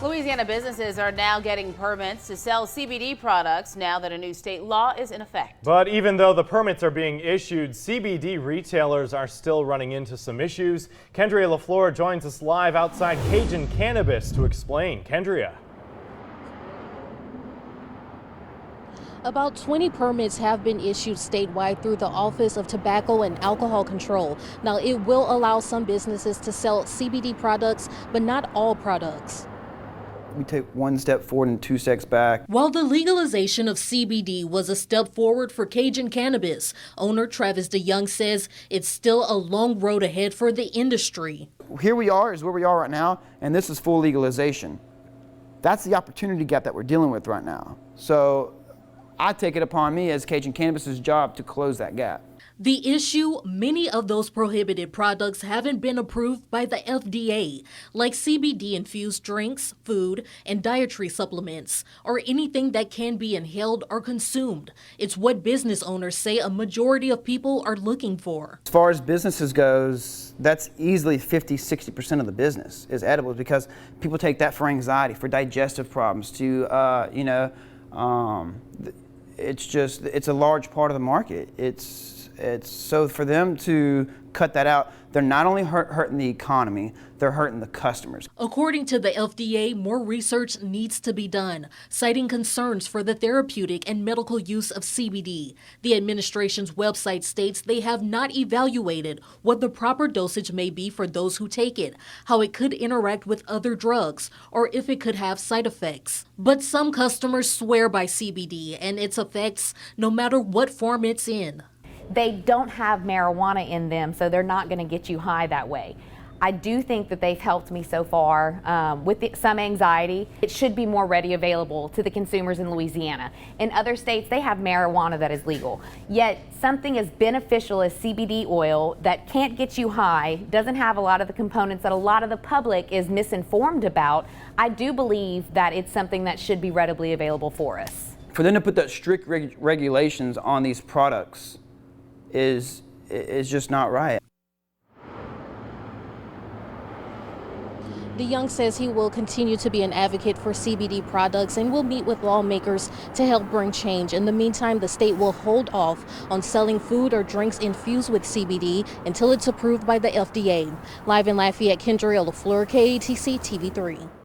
Louisiana businesses are now getting permits to sell CBD products now that a new state law is in effect. But even though the permits are being issued, CBD retailers are still running into some issues. Kendria LaFleur joins us live outside Cajun Cannabis to explain. Kendria. About 20 permits have been issued statewide through the Office of Tobacco and Alcohol Control. Now, it will allow some businesses to sell CBD products, but not all products. We take one step forward and two steps back. While the legalization of CBD was a step forward for Cajun Cannabis, owner Travis DeYoung says it's still a long road ahead for the industry. Here we are is where we are right now, and this is full legalization. That's the opportunity gap that we're dealing with right now. So I take it upon me as Cajun Cannabis's job to close that gap. The issue, many of those prohibited products haven't been approved by the FDA, like CBD-infused drinks, food, and dietary supplements, or anything that can be inhaled or consumed. It's what business owners say a majority of people are looking for. As far as businesses goes, that's easily 50–60% of the business is edibles, because people take that for anxiety, for digestive problems, it's a large part of the market. It's so for them to cut that out, they're not only hurting the economy, they're hurting the customers. According to the FDA, more research needs to be done, citing concerns for the therapeutic and medical use of CBD. The administration's website states they have not evaluated what the proper dosage may be for those who take it, how it could interact with other drugs, or if it could have side effects. But some customers swear by CBD and its effects, no matter what form it's in. They don't have marijuana in them, so they're not going to get you high that way. I do think that they've helped me so far with some anxiety. It should be more ready available to the consumers in Louisiana. In other states, they have marijuana that is legal. Yet something as beneficial as CBD oil that can't get you high, doesn't have a lot of the components that a lot of the public is misinformed about. I do believe that it's something that should be readily available for us. For them to put that strict regulations on these products is just not right. DeYoung says he will continue to be an advocate for CBD products and will meet with lawmakers to help bring change. In the meantime, the state will hold off on selling food or drinks infused with CBD until it's approved by the FDA. Live in Lafayette, Kendria LaFleur, KATC TV3.